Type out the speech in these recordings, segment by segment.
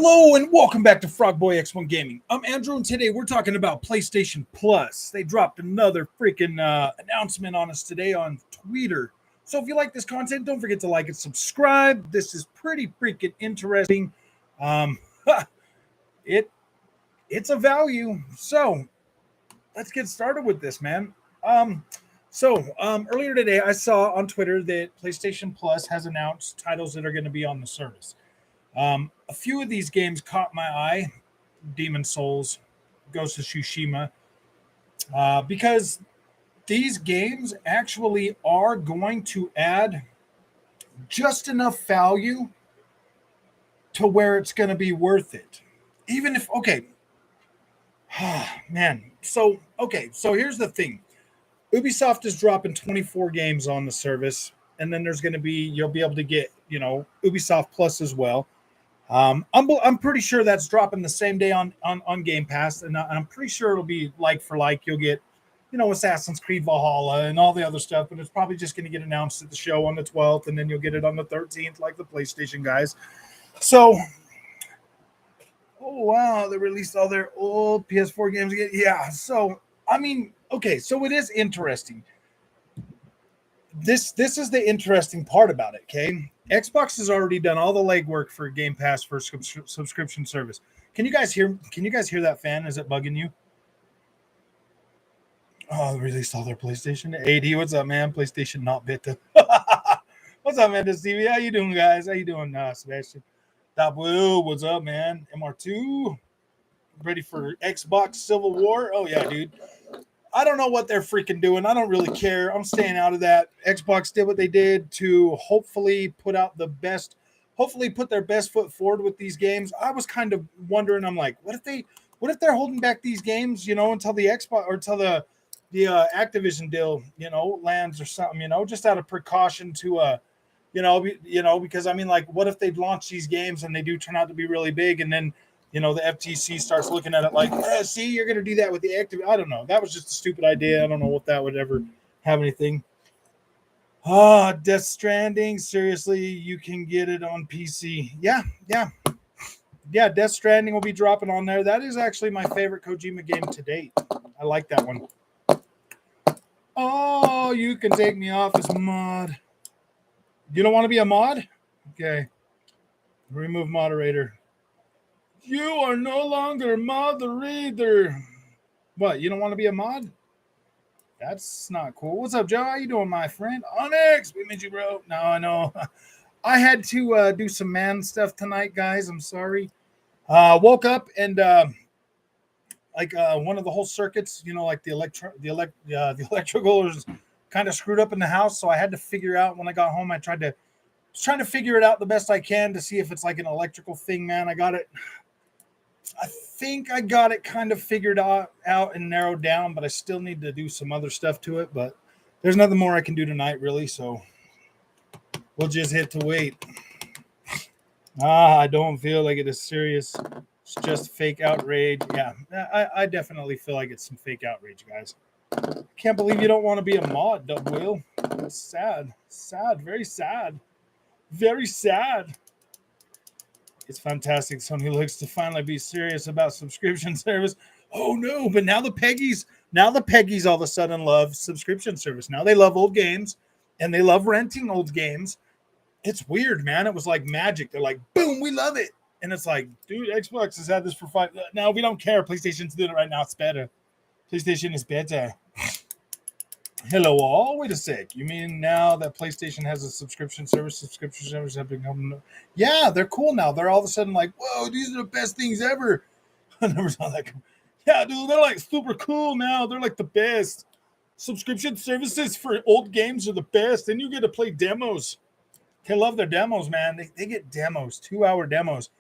Hello and welcome back to Frogboy X1 Gaming. I'm Andrew, and today we're talking about PlayStation Plus. They dropped another freaking announcement on us today on Twitter. So if you like this content, don't forget to like and subscribe. This is pretty freaking interesting. Um, it's a value. So let's get started with this, man. Earlier today, I saw on Twitter that PlayStation Plus has announced titles that are going to be on the service. A few of these games caught my eye: Demon Souls, Ghost of Tsushima, because these games actually are going to add just enough value to where it's going to be worth it. Even if, okay, man. So here's the thing. Ubisoft is dropping 24 games on the service, and then there's going to be, you'll be able to get, Ubisoft Plus as well. I'm pretty sure that's dropping the same day on Game Pass, and I'm pretty sure it'll be like for like. You'll get, Assassin's Creed Valhalla and all the other stuff, but it's probably just going to get announced at the show on the 12th, and then you'll get it on the 13th, like the PlayStation guys. So, oh wow, they released all their old PS4 games again. Yeah, so I mean, okay, so it is interesting. This is the interesting part about it, okay? Xbox has already done all the legwork for Game Pass for subscription service. Can you guys hear that fan? Is it bugging you? Oh, they released all their PlayStation. AD, what's up, man? PlayStation not beta. What's up, man? This TV. How you doing, guys? How you doing, Sebastian? Top Will, what's up, man? MR2. Ready for Xbox Civil War? Oh yeah, dude. I don't know what they're freaking doing. I don't really care. I'm staying out of that. Xbox did what they did to hopefully put their best foot forward with these games. I was kind of wondering, I'm like, what if they're holding back these games, until the Xbox or until the Activision deal, lands or something, just out of precaution to because I mean, like, what if they launch these games and they do turn out to be really big, and then the FTC starts looking at it like, see, you're going to do that with the active. I don't know. That was just a stupid idea. I don't know what that would ever have anything. Death Stranding. Seriously, you can get it on PC. Yeah. Death Stranding will be dropping on there. That is actually my favorite Kojima game to date. I like that one. Oh, you can take me off as mod. You don't want to be a mod? Okay. Remove moderator. You are no longer moderator. What? You don't want to be a mod? That's not cool. What's up, Joe? How you doing, my friend? Onyx, we missed you, bro. No, I know. I had to do some man stuff tonight, guys. I'm sorry. Woke up and one of the whole circuits, like the electrical was kind of screwed up in the house. So I had to figure out when I got home. I was trying to figure it out the best I can to see if it's like an electrical thing, man. I think I got it kind of figured out and narrowed down, but I still need to do some other stuff to it. But there's nothing more I can do tonight, really. So we'll just hit to wait. I don't feel like it is serious. It's just fake outrage. Yeah, I definitely feel like it's some fake outrage, guys. Can't believe you don't want to be a mod, Dub Will. That's sad. Sad. Very sad. Very sad. It's fantastic. Sony looks to finally be serious about subscription service. Oh no, but now the Peggies all of a sudden love subscription service. Now they love old games and they love renting old games. It's weird, man. It was like magic. They're like, boom, we love it. And it's like, dude, Xbox has had this for 5. No, we don't care. PlayStation's doing it right now. It's better. PlayStation is better. Hello all. Wait a sec. You mean now that PlayStation has a subscription service have become... Yeah, they're cool now. They're all of a sudden like, whoa, these are the best things ever. I never saw that. Yeah, dude, they're like super cool now. They're like the best. Subscription services for old games are the best. And you get to play demos. They love their demos, man. They get demos, 2-hour demos.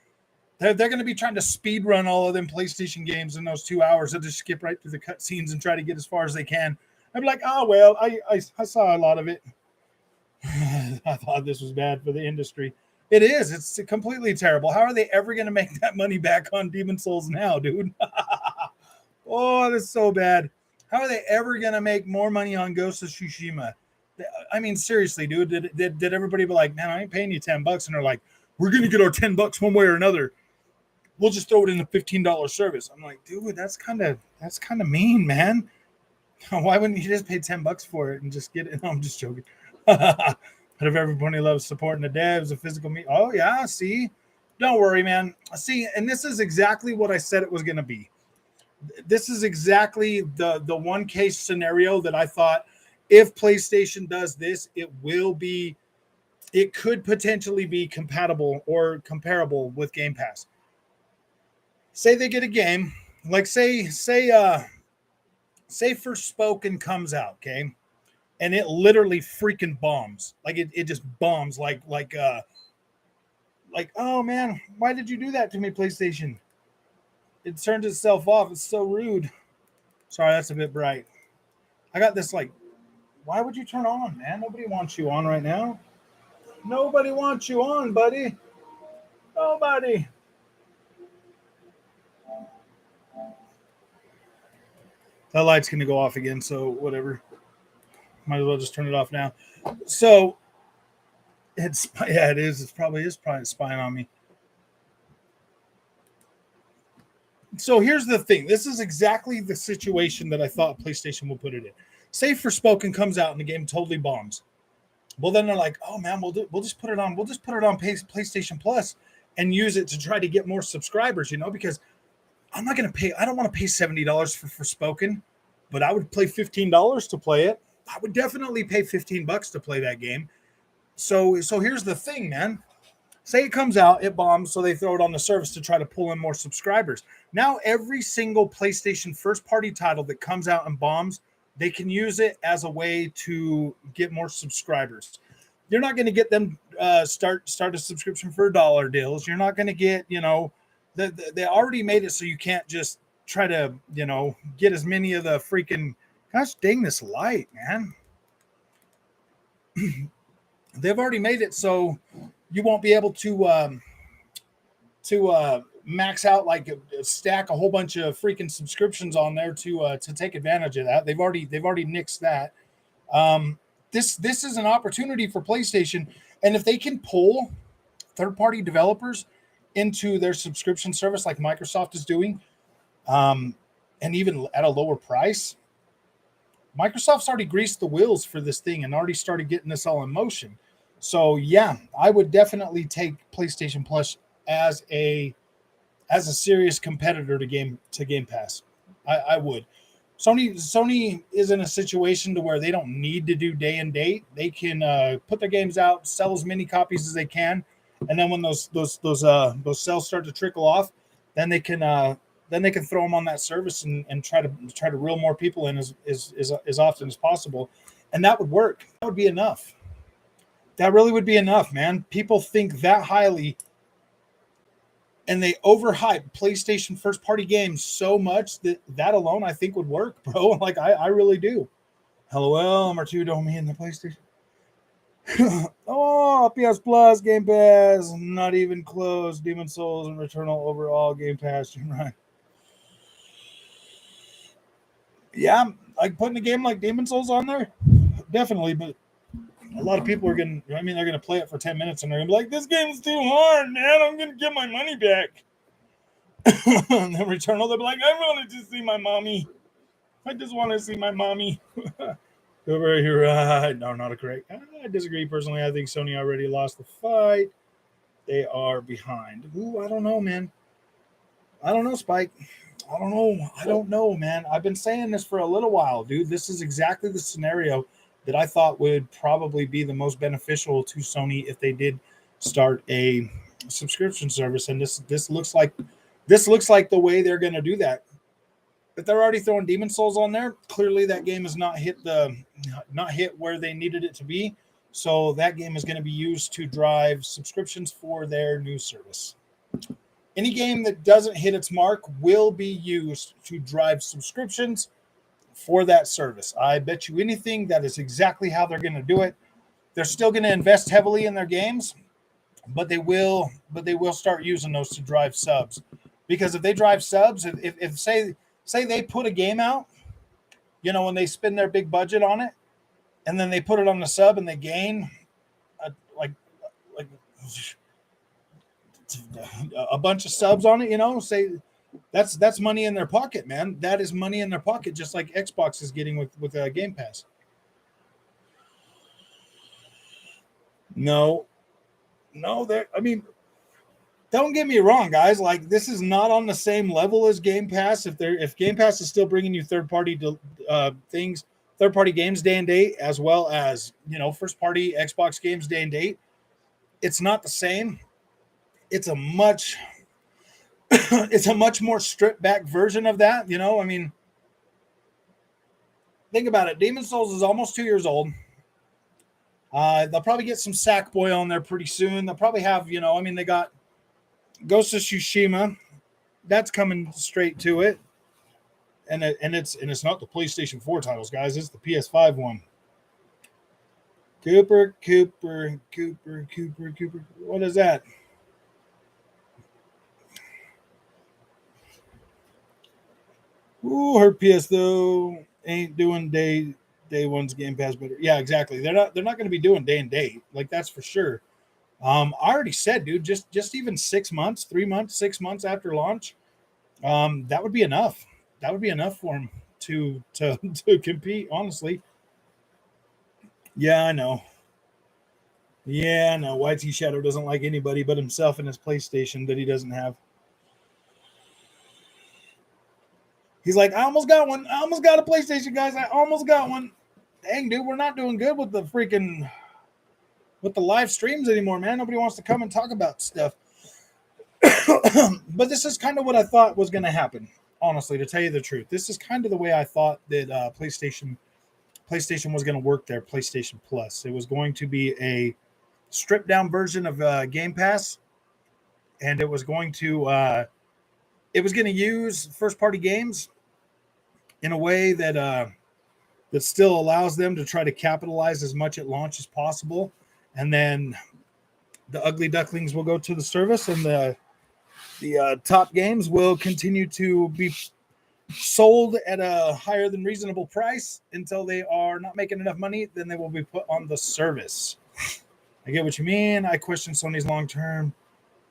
They're going to be trying to speed run all of them PlayStation games in those 2 hours. They'll just skip right through the cutscenes and try to get as far as they can. I'd be like, oh, well, I saw a lot of it. I thought this was bad for the industry. It is. It's completely terrible. How are they ever going to make that money back on Demon Souls now, dude? Oh, that's so bad. How are they ever going to make more money on Ghost of Tsushima? I mean, seriously, dude, did everybody be like, man, I ain't paying you $10? And they're like, we're going to get our $10 one way or another. we'll just throw it in a $15 service. I'm like, dude, that's kind of mean, man. Why wouldn't you just pay $10 for it and just get it? No, I'm just joking. But if everybody loves supporting the devs, the physical meet. Oh yeah, see, don't worry, man. See, and this is exactly what I said it was going to be. This is exactly the one case scenario that I thought if PlayStation does this, it could potentially be compatible or comparable with Game Pass. Say they get a game, like say Forspoken comes out, okay, and it literally freaking bombs. Like it just bombs. Like oh man, why did you do that to me, PlayStation? It turned itself off. It's so rude. Sorry, that's a bit bright. I got this like, why would you turn on, man? Nobody wants you on right now. Nobody wants you on, buddy. Nobody. That light's going to go off again, so whatever. Might as well just turn it off now. So, it is. It's probably spying on me. So here's the thing. This is exactly the situation that I thought PlayStation would put it in. Say Forspoken comes out and the game totally bombs. Well, then they're like, oh man, we'll just put it on. We'll just put it on PlayStation Plus and use it to try to get more subscribers. Because I'm not going to pay. I don't want to pay $70 for Forspoken, but I would pay $15 to play it. I would definitely pay $15 to play that game. So here's the thing, man. Say it comes out, it bombs, so they throw it on the service to try to pull in more subscribers. Now every single PlayStation first-party title that comes out and bombs, they can use it as a way to get more subscribers. You're not going to get them start a subscription for $1 deals. You're not going to get, they already made it so you can't just try to, get as many of the freaking, gosh dang this light, man. They've already made it so you won't be able to max out, like stack a whole bunch of freaking subscriptions on there to take advantage of that. They've already nixed that. This is an opportunity for PlayStation, and if they can pull third-party developers into their subscription service like Microsoft is doing, and even at a lower price, Microsoft's already greased the wheels for this thing and already started getting this all in motion. So yeah, I would definitely take PlayStation Plus as a serious competitor to Game Pass. I would. Sony is in a situation to where they don't need to do day and date. They can put their games out, sell as many copies as they can, and then when those sales start to trickle off, then they can throw them on that service and try to reel more people in as often as possible, and that would work. That would be enough. That really would be enough, man. People think that highly, and they overhype PlayStation first-party games so much that alone I think would work, bro. Like I really do. LOL, MR2 don't mean the PlayStation. Oh, PS Plus, Game Pass, not even close. Demon Souls and Returnal overall Game Pass. You're right. Yeah, like putting a game like Demon Souls on there, definitely, but a lot of people are they're going to play it for 10 minutes and they're going to be like, this game's too hard, man. I'm going to get my money back. And then Returnal, they'll be like, I wanted to see my mommy. I just want to see my mommy. Over here, no, not a correct. I disagree personally. I think Sony already lost the fight. They are behind. Ooh, I don't know, man. I don't know, Spike. I don't know, man. I've been saying this for a little while, dude. This is exactly the scenario that I thought would probably be the most beneficial to Sony if they did start a subscription service. And this looks like the way they're going to do that. If they're already throwing Demon Souls on there, clearly that game has not hit where they needed it to be. So that game is going to be used to drive subscriptions for their new service. Any game that doesn't hit its mark will be used to drive subscriptions for that service. I bet you anything that is exactly how they're going to do it. They're still going to invest heavily in their games, but they will start using those to drive subs. Because if they drive subs, if say they put a game out, when they spend their big budget on it, and then they put it on the sub and they gain like a bunch of subs on it, you know, say that's money in their pocket, man. That is money in their pocket, just like Xbox is getting with Game Pass. No, I mean, don't get me wrong, guys. Like, this is not on the same level as Game Pass. If Game Pass is still bringing you third party things, third party games day and date, as well as, you know, first party Xbox games day and date, it's not the same. It's a much it's a much more stripped back version of that. You know, I mean, think about it. Demon Souls is almost 2 years old. They'll probably get some Sackboy on there pretty soon. They'll probably have, you know, I mean, they got Ghost of Tsushima. That's coming straight to it. And it's not the PlayStation 4 titles, guys. It's the PS5 one. Cooper. What is that? Ooh, her PS though ain't doing day one's Game Pass better. Yeah, exactly. They're not going to be doing day and date. Like, that's for sure. I already said, dude, just even 6 months, 3 months, 6 months after launch, that would be enough. That would be enough for them to compete, honestly. Yeah, I know. Yeah, I know. YT Shadow doesn't like anybody but himself and his PlayStation that he doesn't have. He's like, I almost got one. I almost got a PlayStation, guys. I almost got one. Dang, dude, we're not doing good with the live streams anymore, man. Nobody wants to come and talk about stuff. But this is kind of what I thought was going to happen, honestly, to tell you the truth. This is kind of the way I thought that PlayStation was going to work there, PlayStation Plus. It was going to be a stripped down version of Game Pass, and it was going to use first party games in a way that still allows them to try to capitalize as much at launch as possible, and then the ugly ducklings will go to the service, and the top games will continue to be sold at a higher than reasonable price until they are not making enough money. Then they will be put on the service. I get what you mean. I question Sony's long term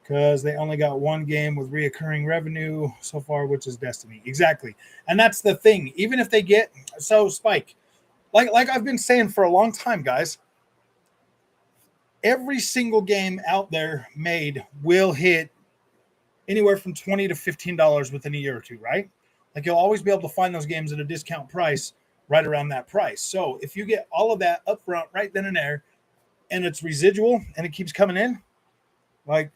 because they only got one game with reoccurring revenue so far, which is Destiny. Exactly. And that's the thing. Even if they get Spike, like I've been saying for a long time, guys, every single game out there made will hit anywhere from $20 to $15 within a year or two, right? Like, you'll always be able to find those games at a discount price right around that price. So if you get all of that up front right then and there, and it's residual and it keeps coming in, like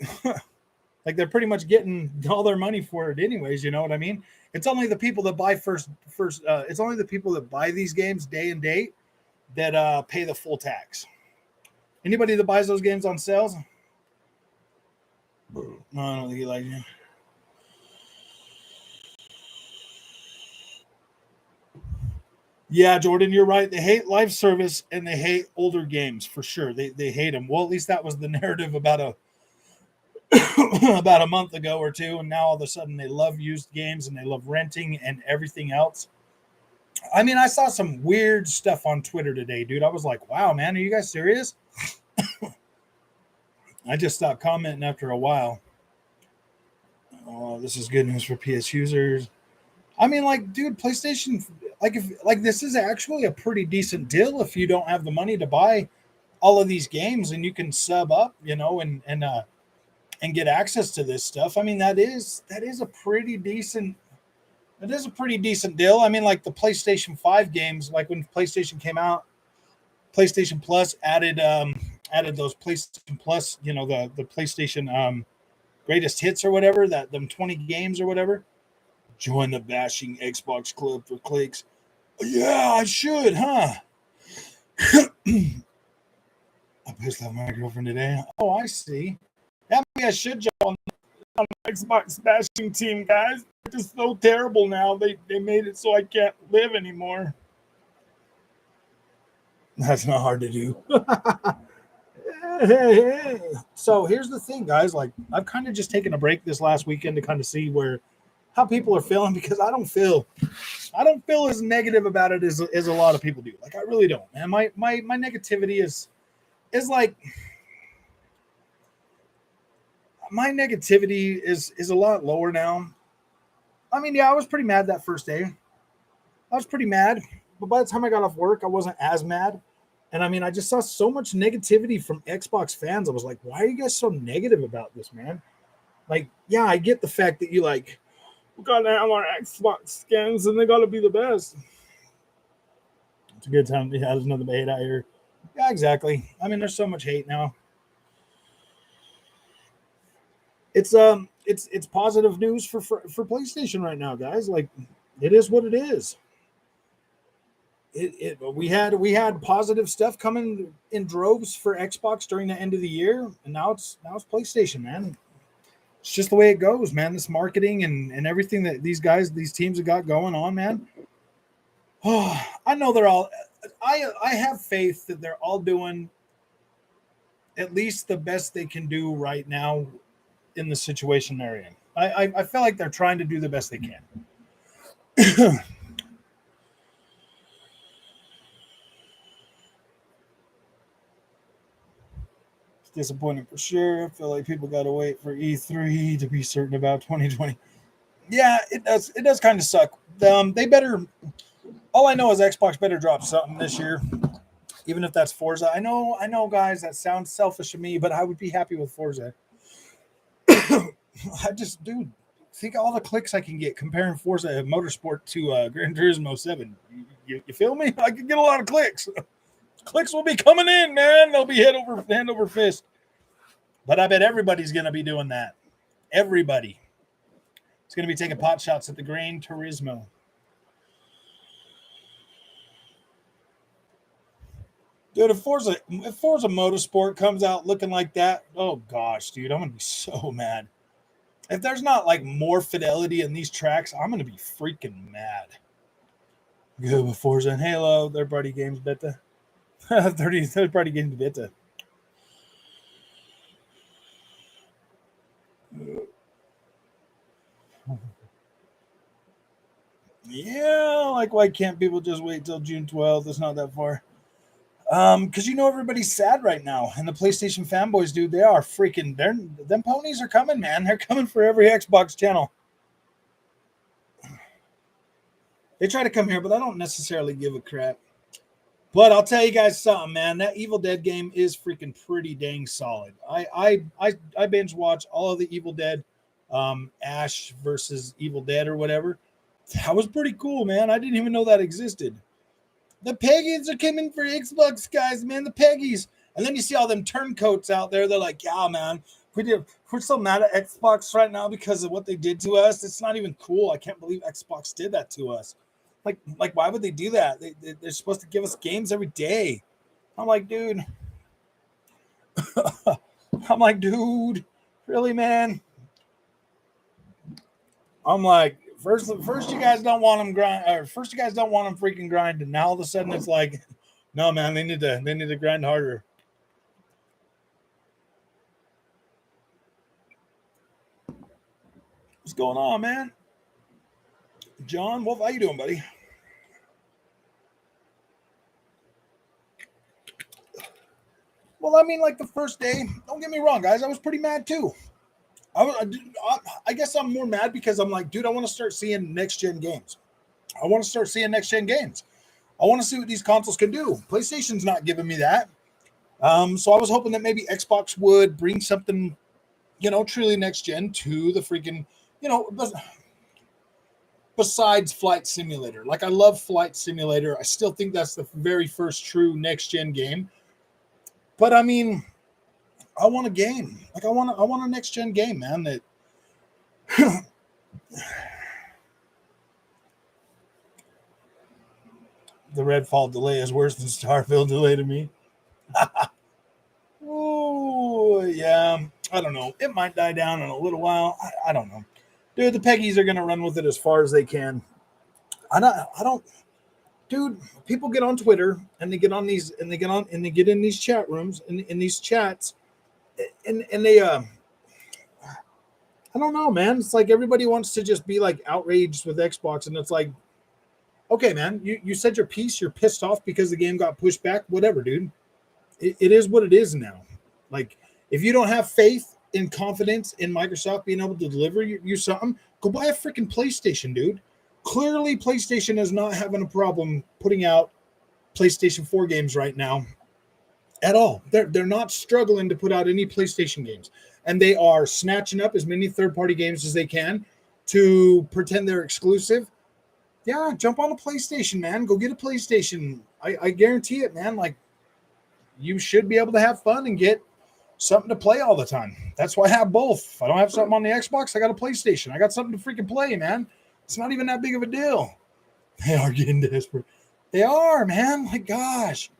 they're pretty much getting all their money for it anyways, you know what I mean? It's only the people that buy it's only the people that buy these games day and date that pay the full tax. Anybody that buys those games on sales? No, I don't think he likes you. Yeah, Jordan, you're right. They hate live service and they hate older games for sure. They hate them. Well, at least that was the narrative about a month ago or two, and now all of a sudden they love used games and they love renting and everything else. I mean, I saw some weird stuff on Twitter today, dude. I was like, wow, man, are you guys serious? I just stopped commenting after a while. Oh, this is good news for PS users. I mean, like, dude, PlayStation, if this is actually a pretty decent deal if you don't have the money to buy all of these games and you can sub up, you know, and get access to this stuff. I mean, that is a pretty decent. It is a pretty decent deal. I mean, like the PlayStation 5 games, like when PlayStation came out, PlayStation Plus added those PlayStation Plus, you know, the PlayStation greatest hits or whatever, them 20 games or whatever. Join the bashing Xbox club for clicks. Yeah, I should, huh? I pissed off my girlfriend today. Oh, I see. Yeah, maybe I should jump on the Xbox bashing team, guys. It's just so terrible now. They made it so I can't live anymore. That's not hard to do. So here's the thing, guys. Like, I've kind of just taken a break this last weekend to kind of see how people are feeling, because I don't feel as negative about it as a lot of people do. Like, I really don't, man. My negativity is like, my negativity is a lot lower now. I mean, yeah, I was pretty mad that first day. I was pretty mad, but by the time I got off work, I wasn't as mad. And I mean, I just saw so much negativity from Xbox fans. I was like, why are you guys so negative about this, man? Like, yeah, I get the fact that you like, we gotta have our Xbox skins and they gotta be the best. It's a good time. Yeah, there's nothing but hate out here. Yeah, exactly. I mean, there's so much hate now. It's positive news for PlayStation right now, guys. Like, it is what it is. We had positive stuff coming in droves for Xbox during the end of the year, and now it's PlayStation, man. It's just the way it goes, man. This marketing and everything that these teams have got going on, man. Oh, I know they're all. I have faith that they're all doing at least the best they can do right now in the situation they're in. I feel like they're trying to do the best they can. It's disappointing for sure. I feel like people got to wait for E3 to be certain about 2020. Yeah, it does. It does kind of suck. They better. All I know is Xbox better drop something this year, even if that's Forza. I know, guys. That sounds selfish of me, but I would be happy with Forza. Dude, think all the clicks I can get comparing Forza Motorsport to Gran Turismo 7. You feel me? I can get a lot of clicks. Clicks will be coming in, man. They'll be hand over fist. But I bet everybody's going to be doing that. Everybody. It's going to be taking pot shots at the Gran Turismo. Dude, if Forza Motorsport comes out looking like that, oh gosh, dude, I'm going to be so mad. If there's not like more fidelity in these tracks, I'm going to be freaking mad. Good with Forza and Halo, third party games beta. third party games beta. Yeah, like why can't people just wait till June 12th? It's not that far. Because everybody's sad right now, and the PlayStation fanboys, dude, they are freaking. Them ponies are coming, man. They're coming for every Xbox channel. They try to come here, but I don't necessarily give a crap. But I'll tell you guys something, man. That Evil Dead game is freaking pretty dang solid. I binge watch all of the Evil Dead, Ash versus Evil Dead or whatever. That was pretty cool, man. I didn't even know that existed. The Peggies are coming for Xbox, guys, man. The Peggies. And then you see all them turncoats out there. They're like, yeah, man, we're so mad at Xbox right now because of what they did to us. It's not even cool. I can't believe Xbox did that to us. Like why would they do that? They're supposed to give us games every day. I'm like, dude. Really, man? I'm like, First, you guys don't want them grind. Or first, you guys don't want them freaking grinding. Now all of a sudden, it's like, no, man, they need to grind harder. What's going on, man? John Wolf, how you doing, buddy? Well, I mean, like the first day. Don't get me wrong, guys. I was pretty mad too. I guess I'm more mad because I'm like, dude, I want to start seeing next gen games. I want to start seeing next gen games. I want to see what these consoles can do. PlayStation's not giving me that. So I was hoping that maybe Xbox would bring something, truly next gen to the freaking, besides Flight Simulator. Like I love Flight Simulator. I still think that's the very first true next gen game. But I mean, I want a game. Like I want a next gen game, man. That the Redfall delay is worse than Starfield delay to me. Oh yeah, I don't know. It might die down in a little while. I don't know, dude. The Peggies are gonna run with it as far as they can. I don't. Dude, people get on Twitter and they get on these and they get in these chat rooms in these chats and they I don't know, man. It's like everybody wants to just be like outraged with Xbox, and it's like, okay, man, you said your piece. You're pissed off because the game got pushed back. Whatever, dude. It is what it is now. Like, if you don't have faith in confidence in Microsoft being able to deliver you something, go buy a freaking PlayStation, dude. Clearly, PlayStation is not having a problem putting out PlayStation 4 games right now at all. They're not struggling to put out any PlayStation games, and they are snatching up as many third-party games as they can to pretend they're exclusive. Yeah, jump on a PlayStation, man. Go get a PlayStation. I guarantee it, man. Like, you should be able to have fun and get something to play all the time. That's why I have both. If I don't have something on the Xbox, I got a PlayStation. I got something to freaking play, man. It's not even that big of a deal. They are getting desperate. They are, man. Like, gosh.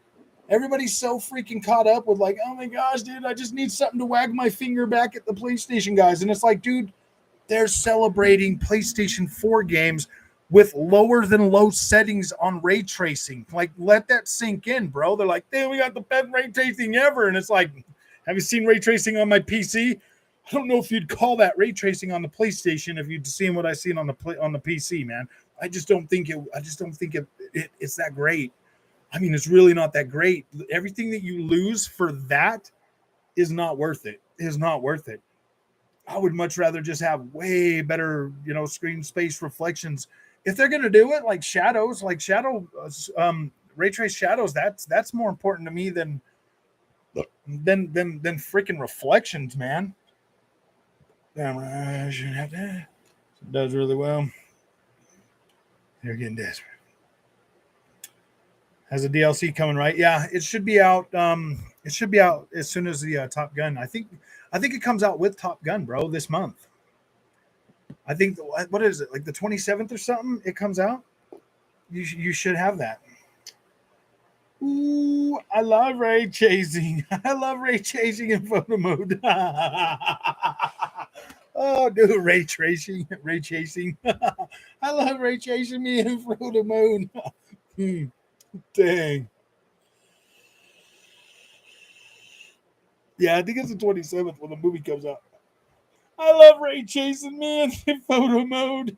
Everybody's so freaking caught up with like, oh my gosh, dude, I just need something to wag my finger back at the PlayStation guys. And it's like, dude, they're celebrating PlayStation 4 games with lower than low settings on ray tracing. Like, let that sink in, bro. They're like, damn, we got the best ray tracing ever. And it's like, have you seen ray tracing on my PC? I don't know if you'd call that ray tracing on the PlayStation if you'd seen what I seen on the PC, man. I just don't think it's that great. I mean, it's really not that great. Everything that you lose for that is not worth it. Is not worth it. I would much rather just have way better, screen space reflections. If they're gonna do it, like shadows, ray trace shadows, that's more important to me than freaking reflections, man. Damn, I shouldn't have to. It does really well. They're getting desperate. Has a DLC coming, right? Yeah, it should be out. It should be out as soon as the Top Gun. I think it comes out with Top Gun, bro, this month. I think what is it, like the 27th or something? It comes out. You should have that. Ooh, I love ray tracing. I love ray tracing in photo mode. Oh, dude, ray tracing. I love ray tracing me in photo mode. Dang. Yeah, I think it's the 27th when the movie comes out. I love ray tracing, man, in photo mode.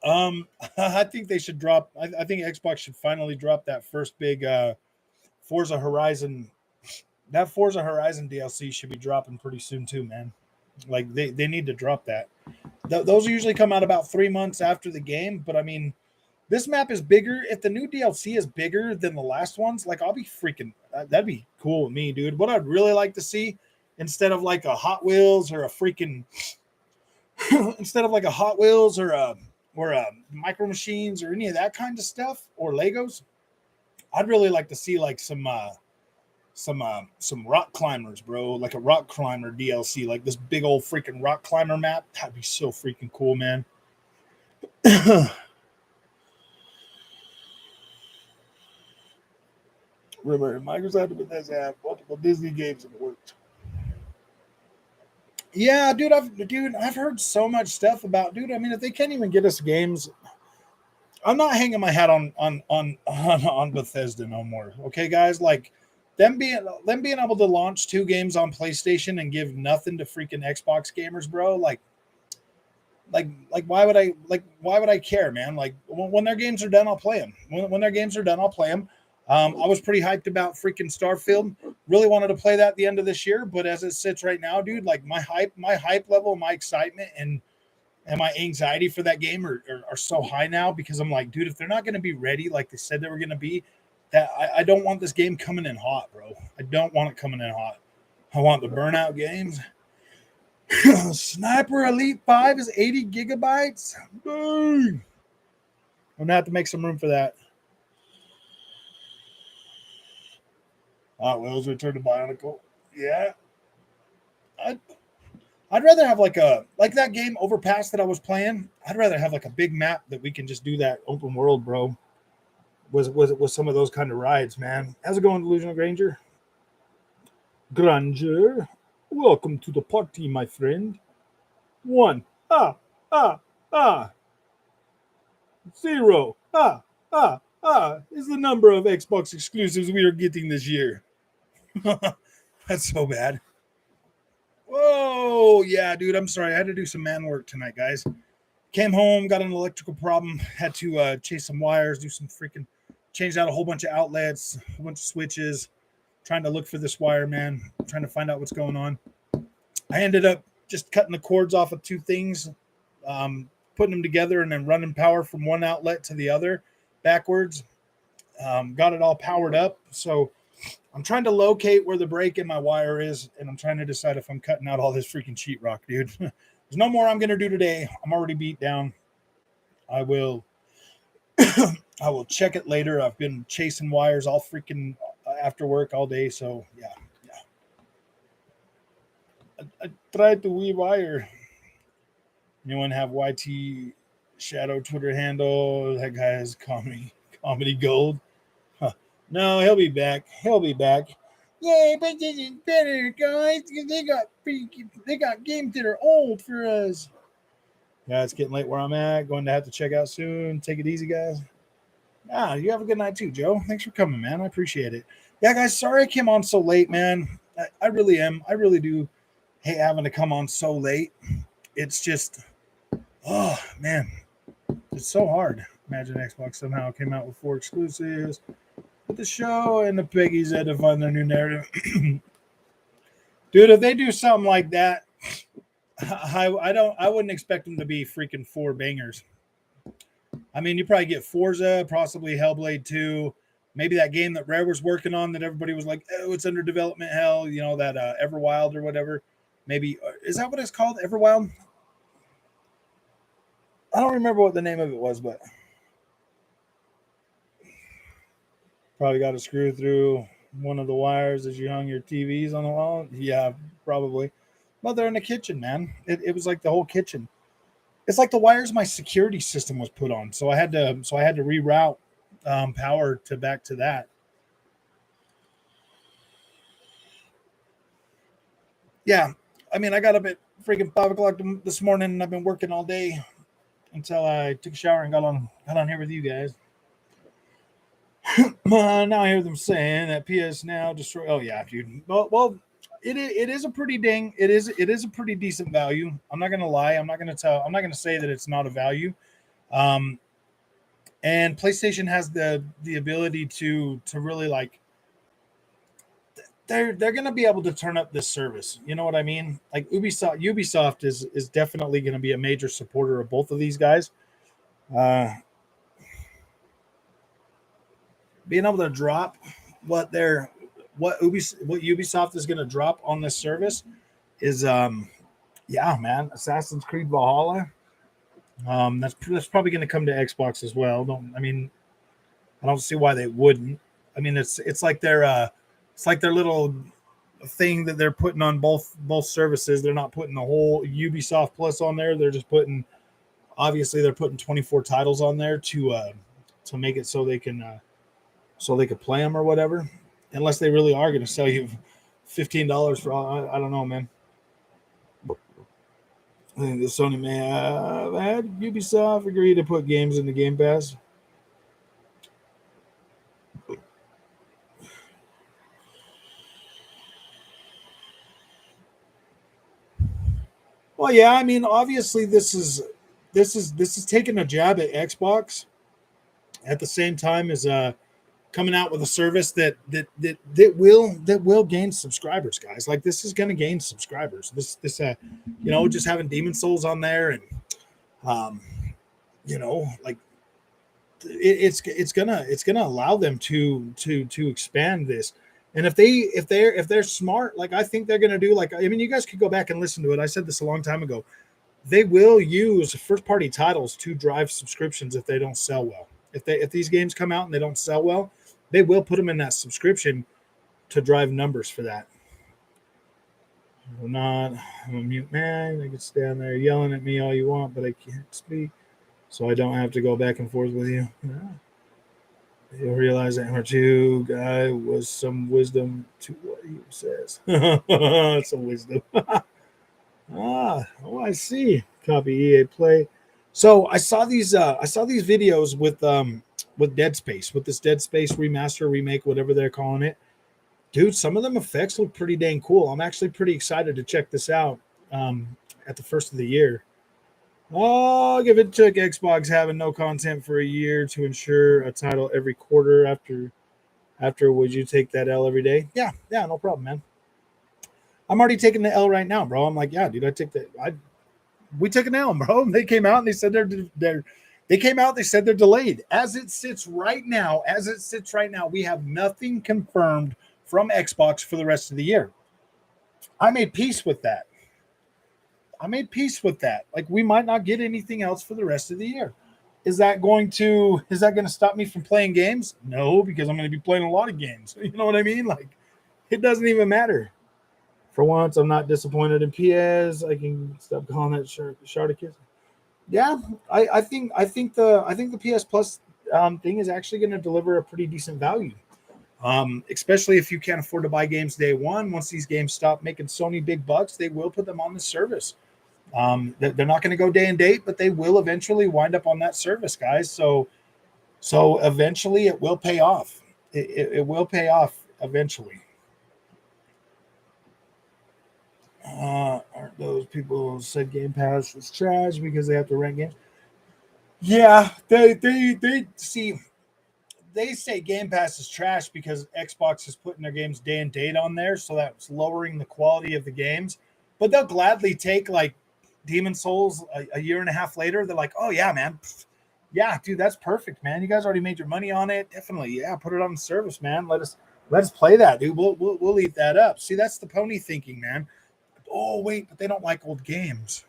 I think they should drop. I think Xbox should finally drop that first big Forza Horizon. That Forza Horizon DLC should be dropping pretty soon too, man. Like they need to drop that. Those usually come out about 3 months after the game, but I mean, this map is bigger. If the new DLC is bigger than the last ones, like I'll be freaking. That'd be cool with me, dude. What I'd really like to see, instead of like a Hot Wheels or a freaking, instead of like a Hot Wheels or a Micro Machines or any of that kind of stuff or Legos, I'd really like to see like some rock climbers, bro. Like a rock climber DLC, like this big old freaking rock climber map. That'd be so freaking cool, man. Remember, Microsoft has had multiple Disney games in the works. Yeah, dude, I've heard so much stuff about, dude. I mean, if they can't even get us games, I'm not hanging my hat on Bethesda no more. Okay, guys, like them being able to launch 2 games on PlayStation and give nothing to freaking Xbox gamers, bro. Like why would I care, man? Like when their games are done, I'll play them. When their games are done, I'll play them. I was pretty hyped about freaking Starfield. Really wanted to play that at the end of this year, but as it sits right now, dude, like my hype level, my excitement, and my anxiety for that game are so high now because I'm like, dude, if they're not going to be ready like they said they were going to be, that I don't want this game coming in hot, bro. I don't want it coming in hot. I want the Burnout games. Sniper Elite 5 is 80 gigabytes. Dang. I'm going to have to make some room for that. Hot Wheels Return to Bionicle. Yeah. I'd rather have like that game Overpass that I was playing. I'd rather have like a big map that we can just do that open world, bro. Was some of those kind of rides, man. How's it going, Delusional Granger? Granger, welcome to the party, my friend. 1, 0, is the number of Xbox exclusives we are getting this year. That's so bad. Whoa, yeah, dude, I'm sorry. I had to do some man work tonight, guys. Came home, got an electrical problem, had to chase some wires, do some freaking, changed out a whole bunch of outlets, a bunch of switches. trying to look for this wire, man. Trying to find out what's going on. I ended up just cutting the cords off of two things, putting them together, and then running power from one outlet to the other backwards. Got it all powered up. So I'm trying to locate where the break in my wire is, and I'm trying to decide if I'm cutting out all this freaking sheetrock, dude. There's no more I'm going to do today. I'm already beat down. I will I will check it later. I've been chasing wires all freaking after work all day, so yeah. I tried to rewire. Anyone have YT Shadow Twitter handle? That guy has comedy gold. Huh. No, he'll be back. Yay, but this is better, guys. They got games that are old for us. Yeah, it's getting late where I'm at. Going to have to check out soon. Take it easy, guys. You have a good night too, Joe. Thanks for coming, man. I appreciate it. Yeah, guys, sorry I came on so late, man. I really am. I really do hate having to come on so late. It's just, oh, man. It's so hard. Imagine Xbox somehow came out with 4 exclusives. But the show and the Piggies had to find their new narrative. Dude, if they do something like that, I wouldn't expect them to be freaking 4 bangers. I mean, you probably get Forza, possibly Hellblade 2, maybe that game that Rare was working on that everybody was like, oh, it's under development hell, you know, that Everwild or whatever. Maybe, is that what it's called? Everwild? I don't remember what the name of it was, but probably got to screw through one of the wires as you hung your TVs on the wall. Yeah, probably. Well, they're in the kitchen, man. It was like the whole kitchen. It's like the wires my security system was put on, so I had to reroute power to back to that. Yeah, I mean, I got up at freaking 5:00 this morning, and I've been working all day until I took a shower and got on here with you guys. Now I hear them saying that PS Now destroy. Oh yeah, dude. Well, it is a pretty a pretty decent value. I'm not gonna lie. I'm not gonna say that it's not a value. And PlayStation has the ability to really like. They're gonna be able to turn up this service. You know what I mean? Like Ubisoft is definitely gonna be a major supporter of both of these guys. Being able to drop what Ubisoft is going to drop on this service is yeah, man, Assassin's Creed Valhalla. That's probably going to come to Xbox as well. I don't see why they wouldn't. I mean, it's like their little thing that they're putting on both services. They're not putting the whole Ubisoft Plus on there. They're just putting 24 titles on there to make it so they can play them or whatever. Unless they really are going to sell you $15 for all. I don't know, man. I think the Sony may have had Ubisoft agree to put games in the Game Pass. Well, yeah, I mean, obviously this is taking a jab at Xbox at the same time as coming out with a service that will gain subscribers, guys. Like this is going to gain subscribers. This just having Demon Souls on there and like it's gonna allow them to expand this. And if they're smart, like I think they're gonna do, like, I mean, you guys could go back and listen to it. I said this a long time ago. They will use first party titles to drive subscriptions if they don't sell well. If these games come out and they don't sell well, they will put them in that subscription to drive numbers for that. I'm a mute man. They can stand there yelling at me all you want, but I can't speak, so I don't have to go back and forth with you. Yeah. You'll realize that MR2 guy was some wisdom to what he says. Some wisdom. I see. Copy EA Play. So I saw these videos with Dead Space, with this Dead Space remaster, remake, whatever they're calling it. Dude, some of them effects look pretty dang cool. I'm actually pretty excited to check this out at the first of the year. Oh, if it took Xbox having no content for a year to ensure a title every quarter after After, would you take that L every day? Yeah, no problem, man. I'm already taking the L right now, bro. I'm like, yeah, dude, we took an L, bro. They came out and they said they came out, they said they're delayed. As it sits right now, we have nothing confirmed from Xbox for the rest of the year. I made peace with that. Like, we might not get anything else for the rest of the year. Is that going to stop me from playing games? No, because I'm going to be playing a lot of games. You know what I mean? Like, it doesn't even matter. For once, I'm not disappointed in PS. I can stop calling that Sharticus. Yeah, I think the PS Plus thing is actually going to deliver a pretty decent value. Especially if you can't afford to buy games day one. Once these games stop making Sony big bucks, they will put them on the service. They're not going to go day and date, but they will eventually wind up on that service, guys. So eventually it will pay off. It will pay off eventually. Aren't those people who said Game Pass was trash because they have to rent games? Yeah, they see. They say Game Pass is trash because Xbox is putting their games day and date on there, so that's lowering the quality of the games. But they'll gladly take like Demon Souls a year and a half later. They're like, oh yeah, man, yeah, dude, that's perfect, man. You guys already made your money on it. Definitely, yeah, put it on the service, man. Let's play that, dude. We'll eat that up. See, that's the pony thinking, man. Oh wait, but they don't like old games.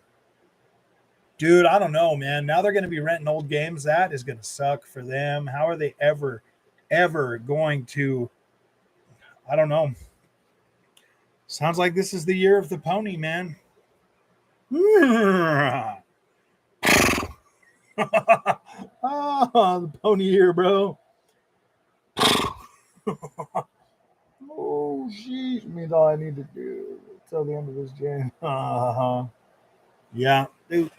Dude, I don't know, man. Now they're going to be renting old games. That is going to suck for them. How are they ever going to? I don't know. Sounds like this is the year of the pony, man. Oh, the pony year, bro. Oh, sheesh. Means all I need to do till the end of this game. Yeah, dude.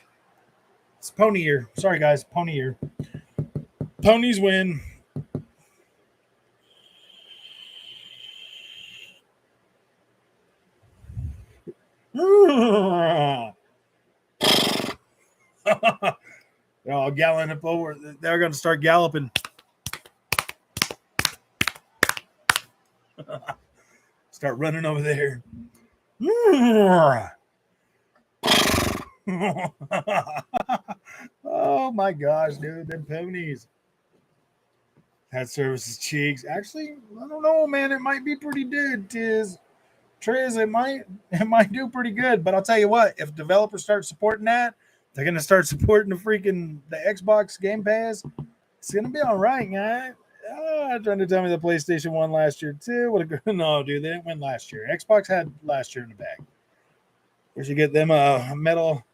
It's pony year. Sorry, guys. Pony year. Ponies win. They're all galloping up over. They're going to start galloping. Start running over there. Oh my gosh, dude, them ponies. That services cheeks. Actually, I don't know, man. It might be pretty good, Triz, it might do pretty good. But I'll tell you what, if developers start supporting that, they're gonna start supporting the Xbox Game Pass. It's gonna be all right, guys. Trying to tell me the PlayStation won last year too. What a good no, dude. They didn't win last year. Xbox had last year in the bag. We should get them a medal.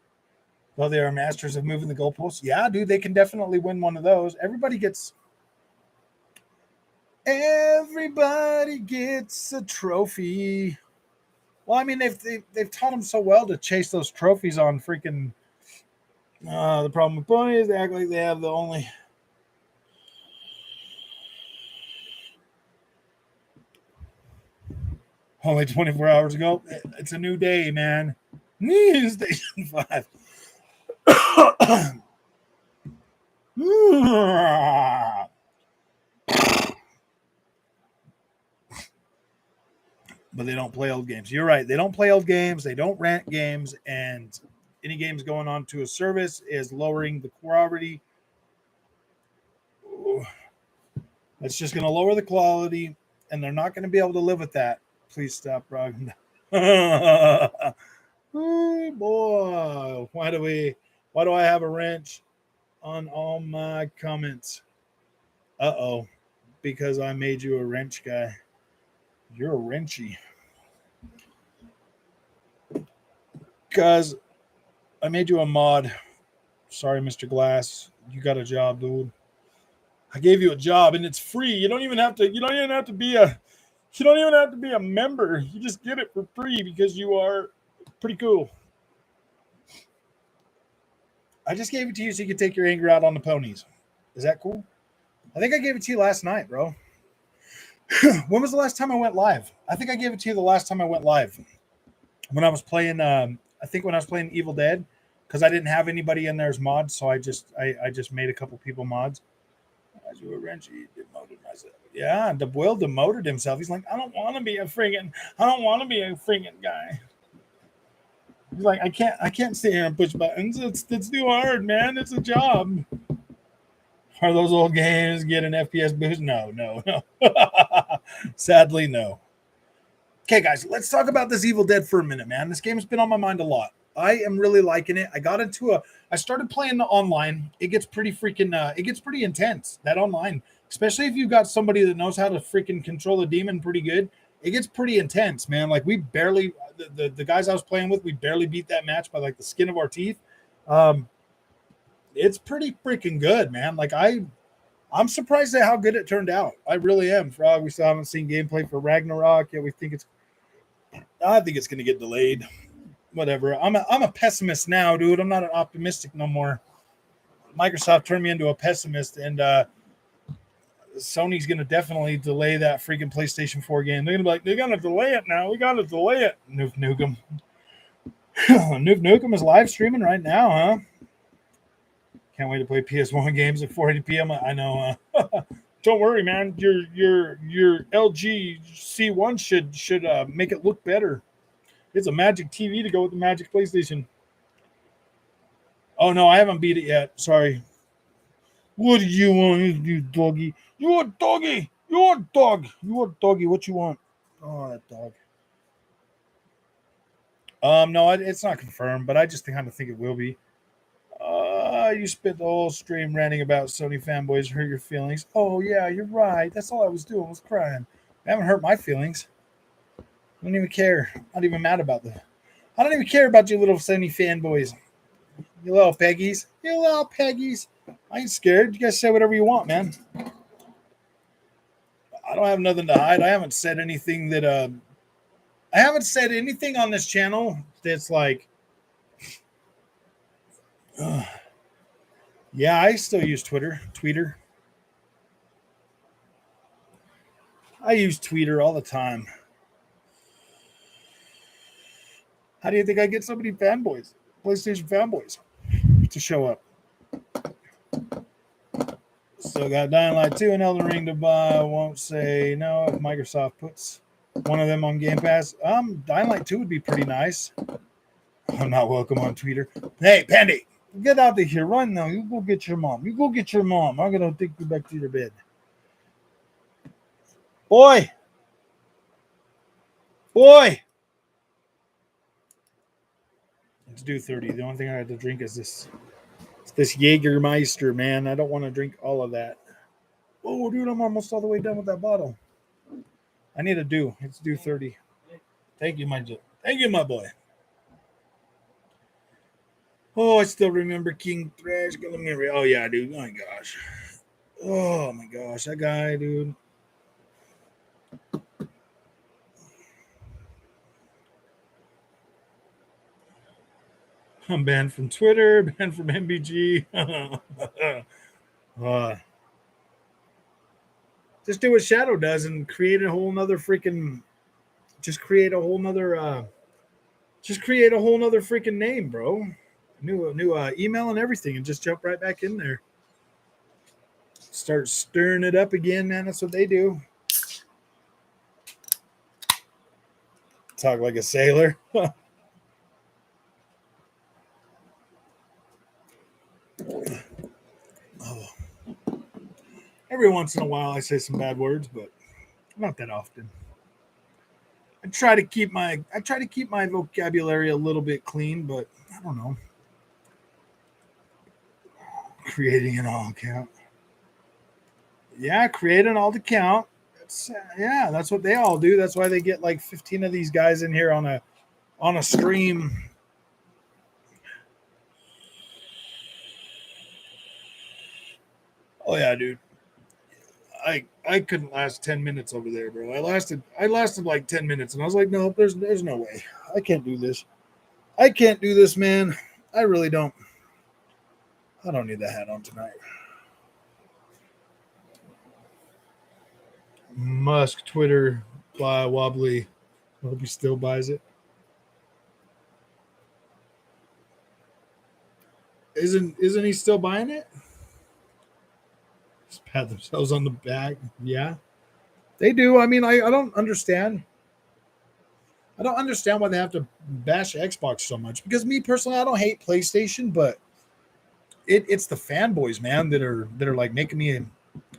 Well, they are masters of moving the goalposts. Yeah, dude, they can definitely win one of those. Everybody gets a trophy. Well, I mean, they've taught them so well to chase those trophies on freaking. The problem with Pony is they act like they have the only. Only 24 hours ago. It's a new day, man. Station 5. But they don't play old games. You're right. They don't play old games. They don't rent games. And any games going on to a service is lowering the quality. It's just going to lower the quality, and they're not going to be able to live with that. Please stop, Rog. Oh boy, why do I have a wrench on all my comments? Because I made you a wrench guy. You're a wrenchy. Because I made you a mod. Sorry, Mr. Glass. You got a job, dude. I gave you a job and it's free. You don't even have to be a member. You just get it for free because you are pretty cool. I just gave it to you so you could take your anger out on the ponies. Is that cool? I think I gave it to you last night, bro. When was the last time I went live? I think I gave it to you the last time I went live. When I was playing, when I was playing Evil Dead, because I didn't have anybody in there as mods, so I just made a couple people mods. As you were wrench, he demoted myself. Yeah, the Will demoted himself. He's like, I don't want to be a friggin' guy. He's like, I can't sit here and push buttons. It's too hard, man. It's a job. Are those old games get an FPS boost? No. Sadly, no. Okay, guys, let's talk about this Evil Dead for a minute, man. This game has been on my mind a lot. I am really liking it. I started playing the online. It gets pretty intense, that online. Especially if you've got somebody that knows how to freaking control a demon pretty good. It gets pretty intense, man. Like the guys I was playing with, we barely beat that match by like the skin of our teeth. It's pretty freaking good, man. Like I'm surprised at how good it turned out. I really am. Frog, we still haven't seen gameplay for Ragnarok yet. I think it's going to get delayed. Whatever. I'm a pessimist now, dude. I'm not an optimistic no more. Microsoft turned me into a pessimist, and Sony's going to definitely delay that freaking PlayStation 4 game. They're going to be like, they're going to delay it now. We got to delay it. Nuke Nukem. Nuke Nukem is live streaming right now, huh? Can't wait to play PS1 games at 4:80 p.m. I know. Don't worry, man. Your LG C1 should make it look better. It's a Magic TV to go with the Magic PlayStation. Oh no, I haven't beat it yet. Sorry. What do you want, you doggy? You want doggy? You want dog? You want doggy? What you want? Oh, that dog. No, it's not confirmed, but I just kind of think it will be. You spent the whole stream ranting about Sony fanboys hurt your feelings. Oh yeah, you're right. That's all I was doing was crying. I haven't hurt my feelings. I don't even care. I'm not even mad about that. I don't even care about you little Sony fanboys. You little peggies. You little peggies. I ain't scared. You guys say whatever you want, man. I don't have nothing to hide. I haven't said anything on this channel that's like yeah, I still use Tweeter. I use Tweeter all the time. How do you think I get so many fanboys, PlayStation fanboys, to show up? Still got Dying Light 2 and Elden Ring to buy. Won't say no if Microsoft puts one of them on Game Pass. Dying Light 2 would be pretty nice. I'm not welcome on Twitter. Hey, Pandy, get out of here. Run now. You go get your mom. I'm going to take you back to your bed. Boy. Let's do 30. The only thing I have to drink is this Jägermeister, man. I don't want to drink all of that. Oh, dude, I'm almost all the way done with that bottle. I need to do. Let's do 30. Thank you, my boy. Oh, I still remember King Thrash. Oh, yeah, dude. Oh, my gosh. That guy, dude. I'm banned from Twitter, banned from MBG. Just do what Shadow does and create a whole nother freaking. Just create a whole nother freaking name, bro. New email and everything, and just jump right back in there. Start stirring it up again, man. That's what they do. Talk like a sailor. Oh. Every once in a while, I say some bad words, but not that often. I try to keep my vocabulary a little bit clean, but I don't know. Creating an alt account. Yeah, create an alt account. That's what they all do. That's why they get like 15 of these guys in here on a stream. Oh yeah, dude. I couldn't last 10 minutes over there, bro. I lasted like 10 minutes, and I was like, no, there's no way. I can't do this. I can't do this, man. I really don't. I don't need that hat on tonight. Musk Twitter buy wobbly. I hope he still buys it. Isn't he still buying it? Pat themselves on the back. Yeah, they do. I mean, I don't understand. I don't understand why they have to bash Xbox so much. Because me personally, I don't hate PlayStation, but it's the fanboys, man, that are like making me,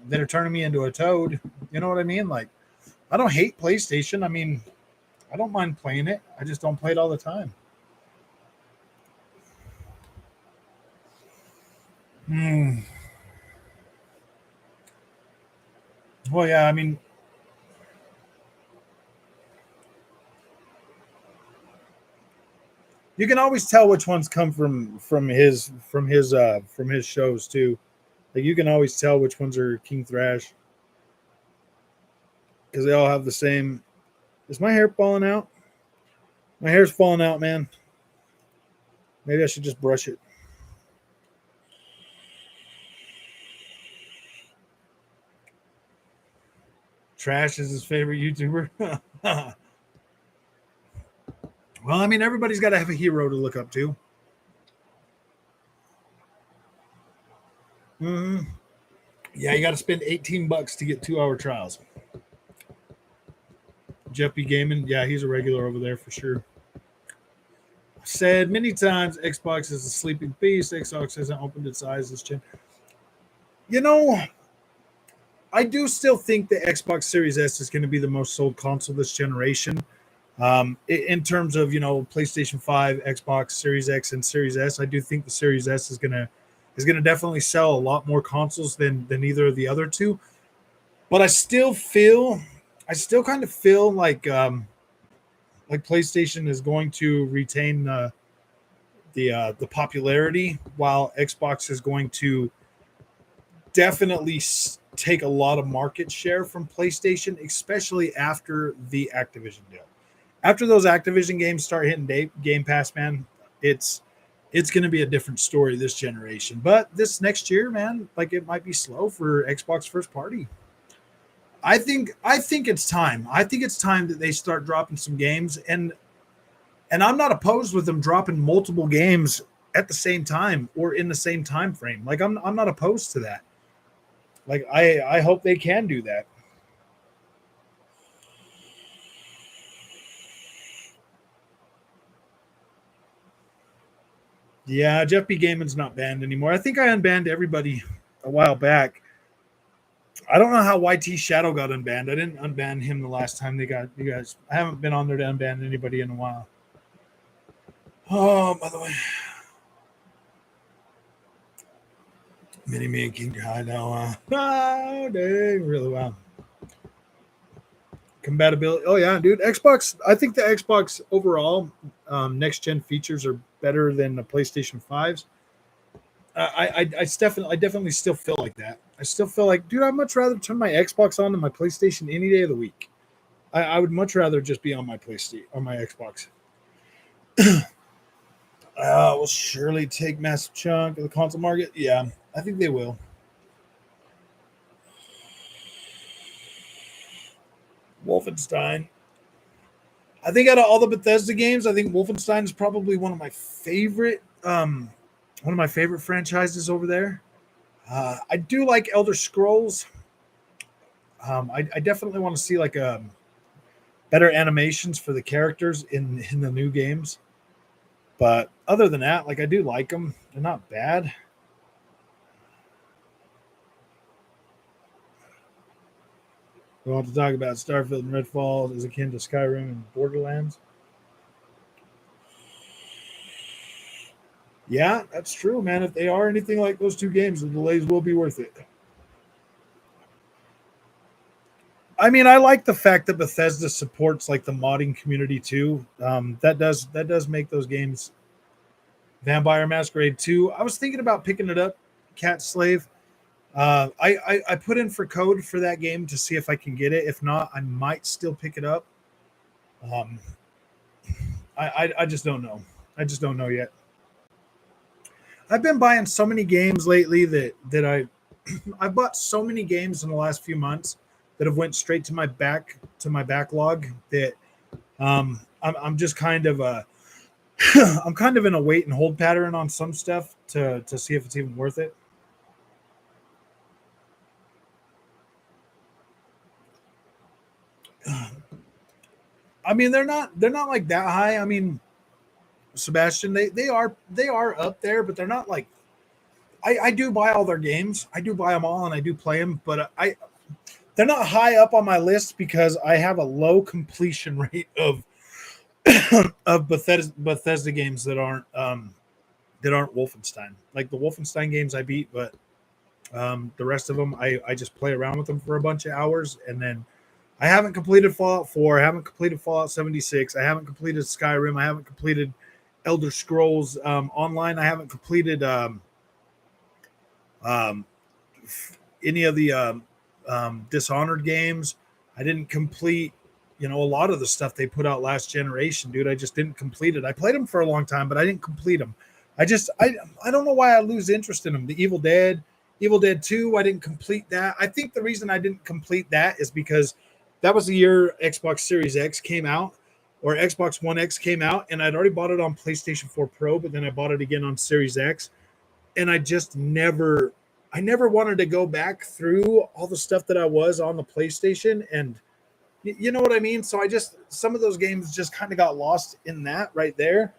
that are turning me into a toad. You know what I mean? Like, I don't hate PlayStation. I mean, I don't mind playing it. I just don't play it all the time. Hmm. Well, yeah. I mean, you can always tell which ones come from his shows too. Like you can always tell which ones are King Thrash because they all have the same. Is my hair falling out? My hair's falling out, man. Maybe I should just brush it. Trash is his favorite YouTuber. Well, I mean, everybody's got to have a hero to look up to. Mm, yeah, you got to spend $18 to get 2-hour trials. Jeff B. Gaming, yeah, he's a regular over there for sure. Said many times, Xbox is a sleeping beast. Xbox hasn't opened its eyes this gen. You know, I do still think the Xbox Series S is going to be the most sold console this generation. In terms of PlayStation 5, Xbox Series X, and Series S, I do think the Series S is gonna definitely sell a lot more consoles than either of the other two. But I still kind of feel like PlayStation is going to retain the popularity, while Xbox is going to definitely take a lot of market share from PlayStation, especially after the Activision deal. After those Activision games start hitting Game Pass, man, it's going to be a different story this generation. But this next year, man, like it might be slow for Xbox first party. I think it's time. I think it's time that they start dropping some games, and I'm not opposed with them dropping multiple games at the same time or in the same time frame. Like I'm not opposed to that. Like I hope they can do that. Yeah, Jeff B. Gaiman's not banned anymore. I think I unbanned everybody a while back. I don't know how YT Shadow got unbanned. I didn't unban him the last time they got you guys. I haven't been on there to unban anybody in a while. Oh, by the way, Mini Me and King, I know. Oh, dang, really well. Compatibility. Oh yeah, dude. Xbox. I think the Xbox overall next gen features are better than the PlayStation 5s. I definitely still feel like that. I still feel like, dude, I'd much rather turn my Xbox on than my PlayStation any day of the week. I would much rather just be on my PlayStation or my Xbox. Will surely take massive chunk of the console market. Yeah, I think they will. Wolfenstein. I think out of all the Bethesda games, I think Wolfenstein is probably one of my favorite franchises over there. I do like Elder Scrolls. I definitely want to see like better animations for the characters in the new games. But other than that, like I do like them. They're not bad. We want to talk about Starfield and Redfall is akin to Skyrim and Borderlands. Yeah, that's true, man. If they are anything like those two games, the delays will be worth it. I mean, I like the fact that Bethesda supports like the modding community too. That does make those games. Vampire Masquerade 2. I was thinking about picking it up, Cat Slave. I put in for code for that game to see if I can get it. If not, I might still pick it up. Um, I just don't know. I just don't know yet. I've been buying so many games lately that I bought so many games in the last few months that have went straight to my backlog that I'm just kind of I'm kind of in a wait and hold pattern on some stuff to see if it's even worth it. I mean, they're not like that high. I mean, Sebastian, they are up there, but they're not like I do buy all their games. I do buy them all and I do play them, but they're not high up on my list because I have a low completion rate of of Bethesda games that aren't Wolfenstein. Like the Wolfenstein games I beat, but the rest of them I just play around with them for a bunch of hours, and then I haven't completed Fallout 4. I haven't completed Fallout 76. I haven't completed Skyrim. I haven't completed Elder Scrolls Online. I haven't completed um, any of the Dishonored games. I didn't complete, a lot of the stuff they put out last generation, dude. I just didn't complete it. I played them for a long time, but I didn't complete them. I don't know why I lose interest in them. The Evil Dead 2, I didn't complete that. I think the reason I didn't complete that is because that was the year Xbox Series X came out, or Xbox One X came out, and I'd already bought it on PlayStation 4 Pro, but then I bought it again on Series X, and I never wanted to go back through all the stuff that I was on the PlayStation, and you know what I mean? So some of those games just kind of got lost in that right there.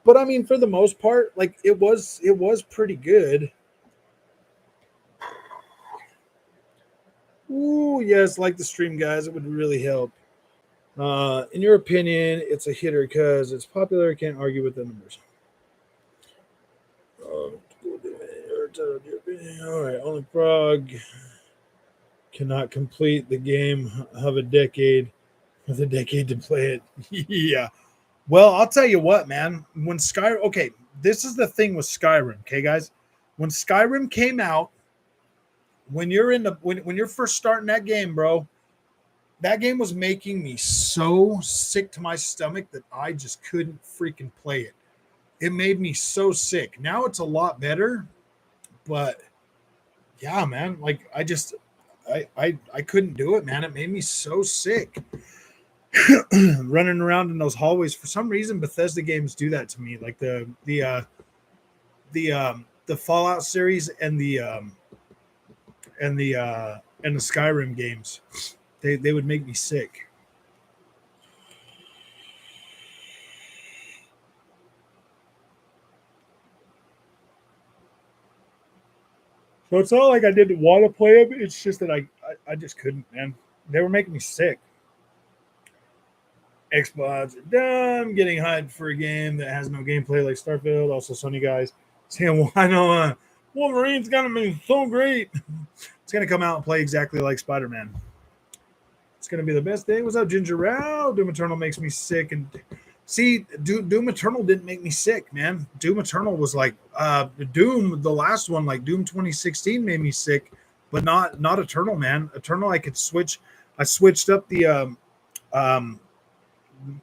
But I mean, for the most part, like it was pretty good. Ooh, yes, like the stream, guys. It would really help. In your opinion, it's a hitter because it's popular. Can't argue with the numbers. All right, only Frog cannot complete the game of a decade with a decade to play it. Yeah. Well, I'll tell you what, man. When Skyrim, okay, this is the thing with Skyrim, okay, guys. When Skyrim came out, when you're first starting that game, bro, that game was making me so sick to my stomach that I just couldn't freaking play it. It made me so sick. Now it's a lot better, but yeah, man, like I couldn't do it, man. It made me so sick. Running around in those hallways. For some reason, Bethesda games do that to me. Like the Fallout series and the Skyrim games. They would make me sick. So it's not like I didn't want to play them. It's just that I just couldn't, man. They were making me sick. Xbox are dumb, getting hyped for a game that has no gameplay like Starfield. Also, Sony guys saying, well, I know Wolverine's going to be so great. It's going to come out and play exactly like Spider-Man. It's going to be the best thing. What's up, Ginger Row? Doom Eternal makes me sick. And see, Doom Eternal didn't make me sick, man. Doom Eternal was like Doom, the last one, like Doom 2016 made me sick, but not Eternal, man. Eternal, I could switch. I switched up the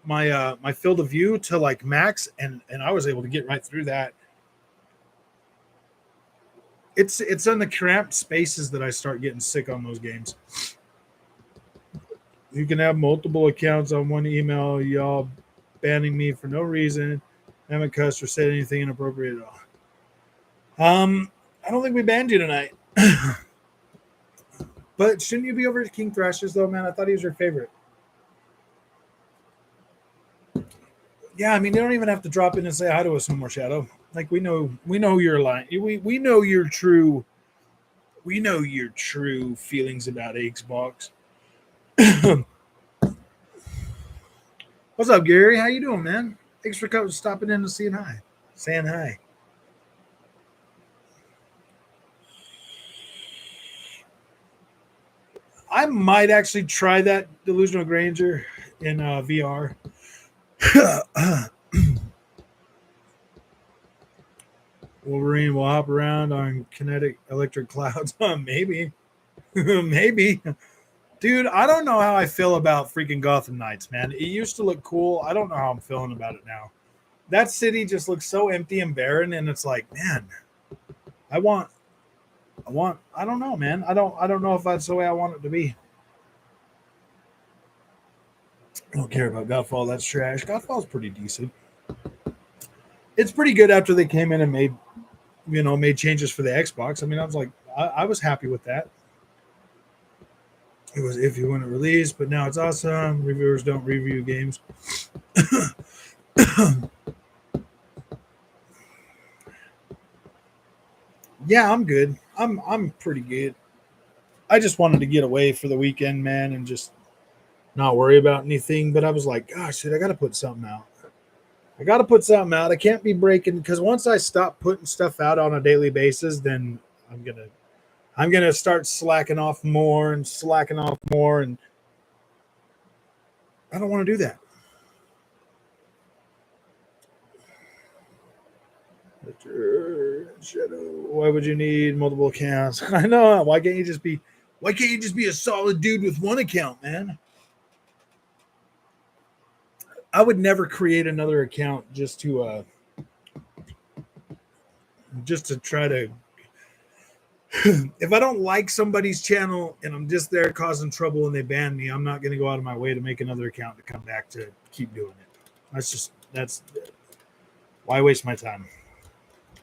my field of view to like max, and I was able to get right through that. It's in the cramped spaces that I start getting sick on those games. You can have multiple accounts on one email. Y'all banning me for no reason. I haven't cussed or said anything inappropriate at all. I don't think we banned you tonight. But shouldn't you be over at King Thrashers though, man? I thought he was your favorite. Yeah, I mean, you don't even have to drop in and say hi to us no more, Shadow. Like we know your line. We know your true. We know your true feelings about Xbox. What's up, Gary? How you doing, man? Thanks for stopping in and saying hi. Saying hi. I might actually try that Delusional Granger in VR. Wolverine will hop around on kinetic electric clouds. Maybe. Maybe. Dude, I don't know how I feel about freaking Gotham Knights, man. It used to look cool. I don't know how I'm feeling about it now. That city just looks so empty and barren, and it's like, man, I don't know, man. I don't know if that's the way I want it to be. I don't care about Godfall. That's trash. Godfall's pretty decent. It's pretty good after they came in and made changes for the Xbox. I mean, I was happy with that. It was iffy when it released, but now it's awesome. Reviewers don't review games. Yeah, I'm good. I'm pretty good. I just wanted to get away for the weekend, man, and just not worry about anything. But I was like, gosh, dude, I got to put something out. I got to put something out. I can't be breaking because once I stop putting stuff out on a daily basis, then I'm gonna I'm gonna start slacking off more and slacking off more, and I don't want to do that. Shadow. Why would you need multiple accounts? I know. Why can't you just be? Why can't you just be a solid dude with one account, man? I would never create another account just to try to. If I don't like somebody's channel and I'm just there causing trouble and they ban me, I'm not going to go out of my way to make another account to come back to keep doing it. That's why waste my time.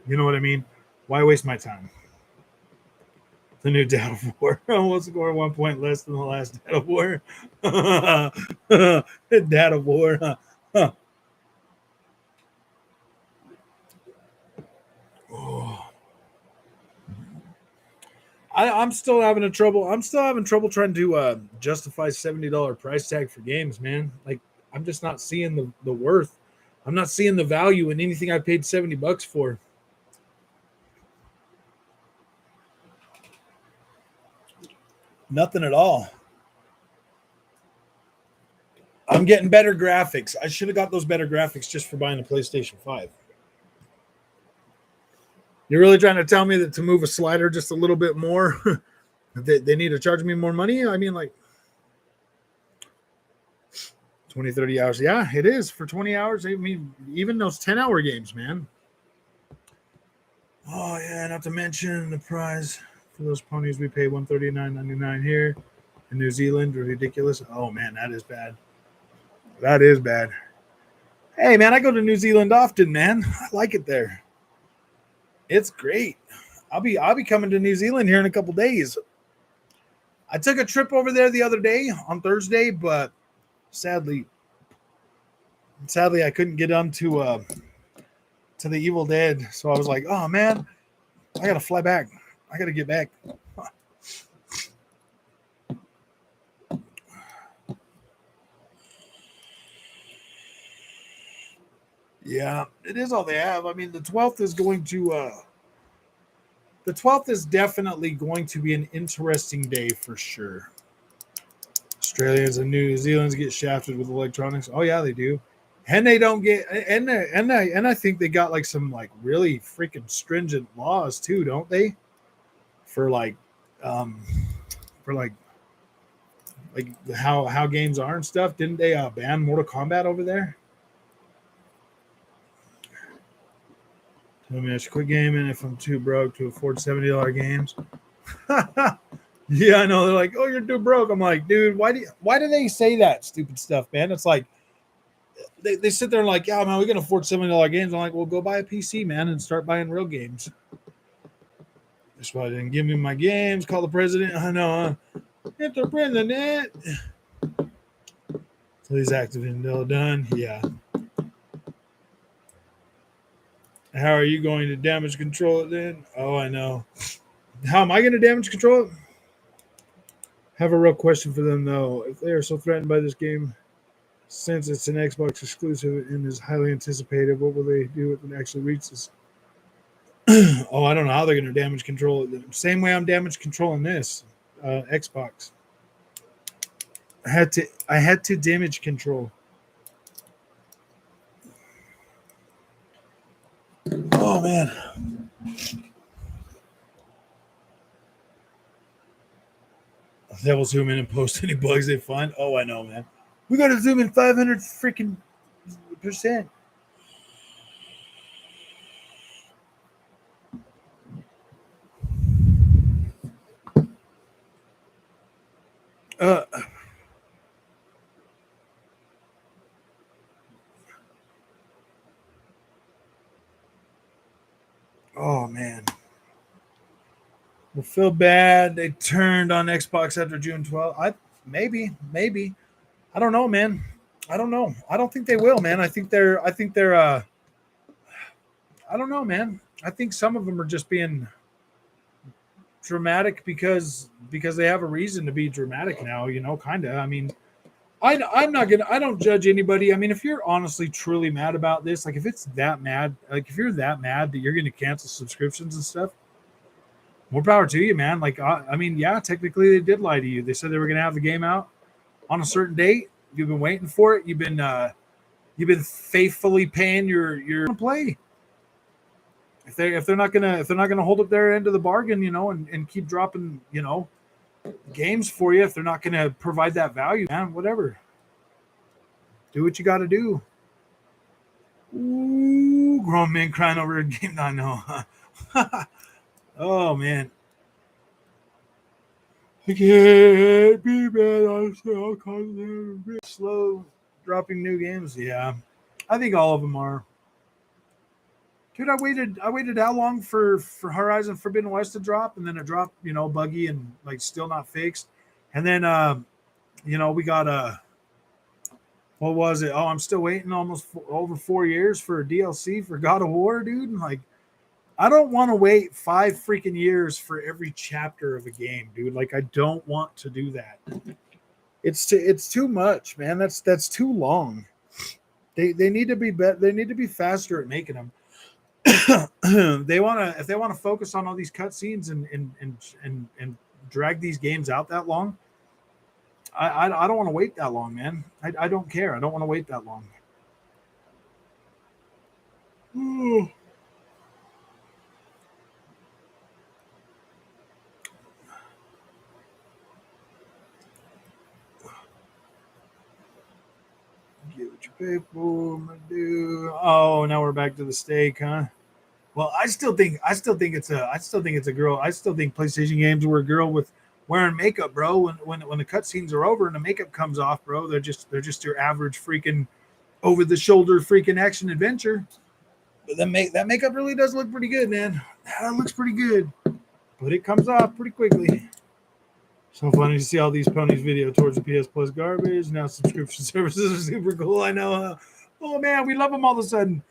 You know what I mean? Why waste my time? The new Dad of War. Almost score 1 point less than the last Dad of War. Dad of War. Oh. I'm still having trouble. I'm still having trouble trying to justify $70 price tag for games, man. Like I'm just not seeing the worth. I'm not seeing the value in anything I paid $70 for. Nothing at all. I'm getting better graphics. I should have got those better graphics just for buying a PlayStation 5. You're really trying to tell me that to move a slider just a little bit more, they need to charge me more money? I mean, like 20, 30 hours. Yeah, it is for 20 hours. I mean, even those 10-hour games, man. Oh, yeah, not to mention the prize for those ponies we pay $139.99 here in New Zealand. Ridiculous. Oh, man, that is bad. That is bad. Hey, man, I go to New Zealand often, man. I like it there. It's great. I'll be coming to New Zealand here in a couple days. I took a trip over there the other day on Thursday, but sadly I couldn't get on to the Evil Dead. So I was like, oh man, I gotta fly back. I gotta get back. Yeah, it is all they have. I mean, the 12th is definitely going to be an interesting day for sure. Australians and New Zealanders get shafted with electronics. Oh yeah, they do. And they don't get and I think they got like some like really freaking stringent laws too, don't they? For like um for like how games are and stuff. Didn't they ban Mortal Kombat over there? Tell me I should quit gaming if I'm too broke to afford $70 games. Yeah, I know. They're like, "Oh, you're too broke." I'm like, "Dude, why do they say that stupid stuff, man?" It's like they sit there and like, "Yeah, man, we can afford $70 games." I'm like, "Well, go buy a PC, man, and start buying real games." That's why they didn't give me my games. Call the president. I know. Hit the president. So he's active and all done. Yeah. How are you going to damage control it then? Oh, I know. How am I going to damage control it? Have a real question for them though. If they are so threatened by this game, since it's an Xbox exclusive and is highly anticipated, what will they do when it actually reaches? Oh, I don't know how they're going to damage control it. Same way I'm damage controlling this Xbox. I had to damage control. Oh man. They will zoom in and post any bugs they find. Oh, I know, man. We got to zoom in 500 freaking percent. Uh, oh man. will feel bad they turned on Xbox after June 12th. Maybe. I don't know, man. I don't know. I don't think they will, man. I think they're I don't know, man. I think some of them are just being dramatic because they have a reason to be dramatic now, kind of. I mean, I'm not gonna. I don't judge anybody. I mean, if you're honestly truly mad about this, like if it's that mad, like if you're that mad that you're gonna cancel subscriptions and stuff, more power to you, man. Like I mean, yeah, technically they did lie to you. They said they were gonna have the game out on a certain date. You've been waiting for it. You've been faithfully paying your play. If they're not gonna hold up their end of the bargain, and keep dropping, games for you, if they're not gonna provide that value, man, whatever. Do what you got to do. Ooh, grown men crying over a game. I know. Oh man, I can't be bad. I'm so slow dropping new games. Yeah, I think all of them are. Dude, I waited how long for Horizon Forbidden West to drop, and then it dropped, buggy and like still not fixed, and then we got what was it? Oh, I'm still waiting almost over 4 years for a DLC for God of War, dude. And like, I don't want to wait 5 freaking years for every chapter of a game, dude. Like, I don't want to do that. It's too much, man. That's too long. They need to be They need to be faster at making them. If they want to focus on all these cutscenes and drag these games out that long. I don't want to wait that long, man. I don't care. I don't want to wait that long. Ooh. Get what you pay for, my dude. Oh, now we're back to the steak, huh? Well, I still think it's a girl. I still think PlayStation games were a girl with wearing makeup, bro. When the cutscenes are over and the makeup comes off, bro, they're just your average freaking over the shoulder freaking action adventure. But that makeup really does look pretty good, man. That looks pretty good, but it comes off pretty quickly. So funny to see all these ponies video towards the PS Plus garbage. Now subscription services are super cool. I know. Oh man, we love them all of a sudden.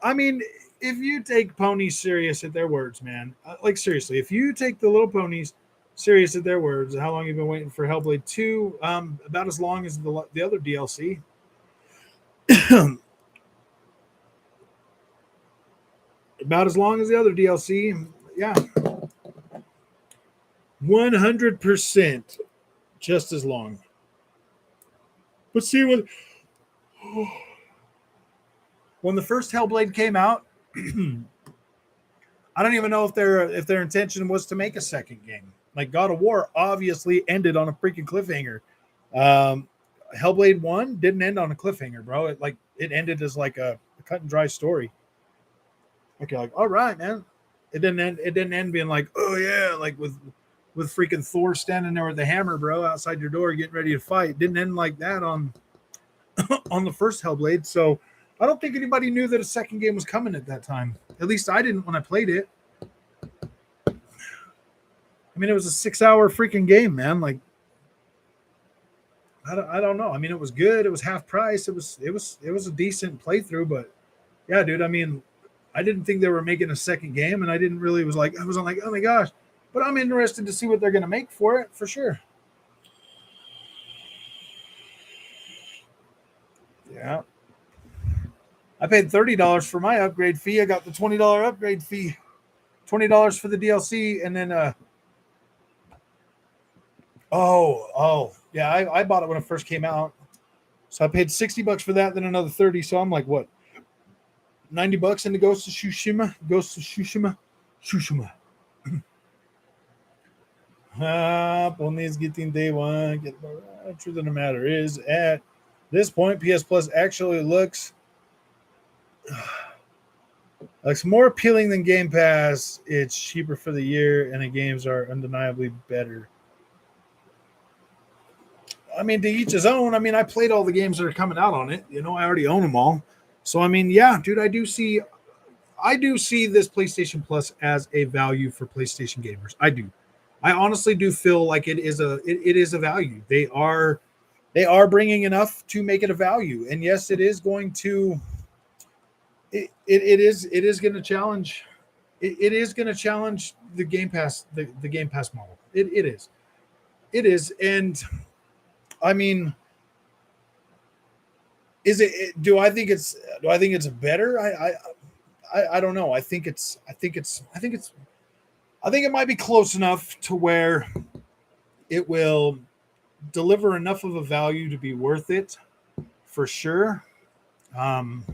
I mean, if you take ponies serious at their words, man, like seriously, if you take the little ponies serious at their words, how long you been waiting for Hellblade 2? About as long as the other DLC. About as long as the other DLC. Yeah, 100% just as long. But see, when the first Hellblade came out, I don't even know if their intention was to make a second game. Like God of War obviously ended on a freaking cliffhanger. Um, Hellblade 1 didn't end on a cliffhanger, bro. It ended as like a cut and dry story. Okay, like all right, man. It didn't end being like, oh yeah, like with freaking Thor standing there with the hammer, bro, outside your door getting ready to fight. It didn't end like that on on the first Hellblade. So I don't think anybody knew that a second game was coming at that time. At least I didn't when I played it. I mean, it was a 6 hour freaking game, man. Like, I don't know. I mean, it was good. It was half price. It was a decent playthrough, but yeah, dude. I mean, I didn't think they were making a second game, and I didn't really I wasn't like, oh my gosh. But I'm interested to see what they're gonna make for it for sure. Yeah. I paid $30 for my upgrade fee. I got the $20 upgrade fee. $20 for the DLC, and then yeah, I bought it when it first came out. So I paid $60 for that, then another 30. So I'm like, what, $90 into Ghost of Tsushima? Tsushima. Only is getting day one. Truth of the matter is, at this point, PS Plus actually looks more appealing than Game Pass. It's cheaper for the year, and the games are undeniably better. I mean, to each his own. I mean, I played all the games that are coming out on it. I already own them all. So, I mean, yeah, dude, I do see this PlayStation Plus as a value for PlayStation gamers. I do. I honestly do feel like it is a value. They are bringing enough to make it a value, and yes, it is going to it is going to challenge it is going to challenge the Game Pass the Game Pass model. It is, and I mean, is it? Do I think it's better? I don't know. I think it might be close enough to where it will deliver enough of a value to be worth it for sure. Um,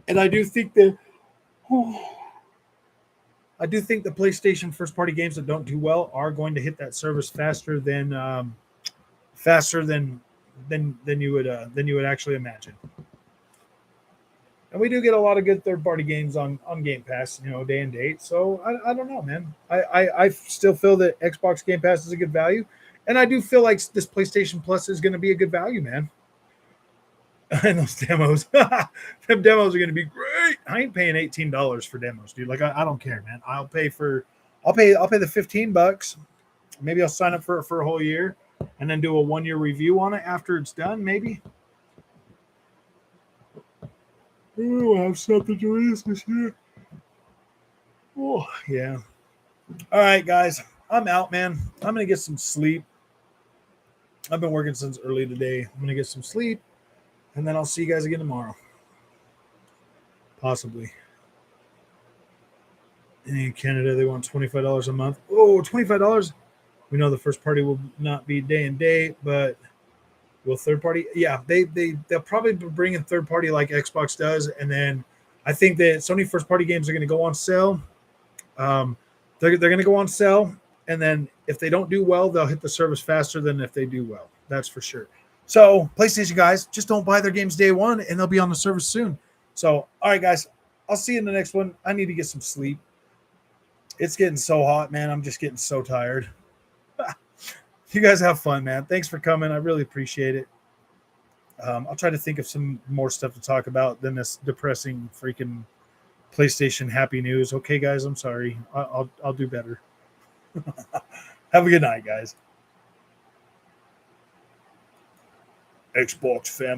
and I do think the PlayStation first party games that don't do well are going to hit that service faster than you would actually imagine. And we do get a lot of good third party games on Game Pass, day and date. So I don't know, man. I still feel that Xbox Game Pass is a good value, and I do feel like this PlayStation Plus is going to be a good value, man. And those demos, them demos are going to be great. I ain't paying $18 for demos, dude. Like I don't care, man. I'll pay the $15. Maybe I'll sign up for a whole year, and then do a 1-year review on it after it's done. Maybe. Oh, I have something to read this year. Oh yeah. All right, guys. I'm out, man. I'm gonna get some sleep. I've been working since early today. I'm gonna get some sleep. And then I'll see you guys again tomorrow. Possibly. In Canada, they want $25 a month. Oh, $25. We know the first party will not be day and date, but will third party? Yeah, they'll probably bring in third party like Xbox does. And then I think that Sony first party games are going to go on sale. They're going to go on sale. And then if they don't do well, they'll hit the service faster than if they do well. That's for sure. So, PlayStation guys, just don't buy their games day one, and they'll be on the service soon. So, all right, guys, I'll see you in the next one. I need to get some sleep. It's getting so hot, man. I'm just getting so tired. You guys have fun, man. Thanks for coming. I really appreciate it. I'll try to think of some more stuff to talk about than this depressing freaking PlayStation happy news. Okay, guys, I'm sorry. I'll do better. Have a good night, guys. Xbox family.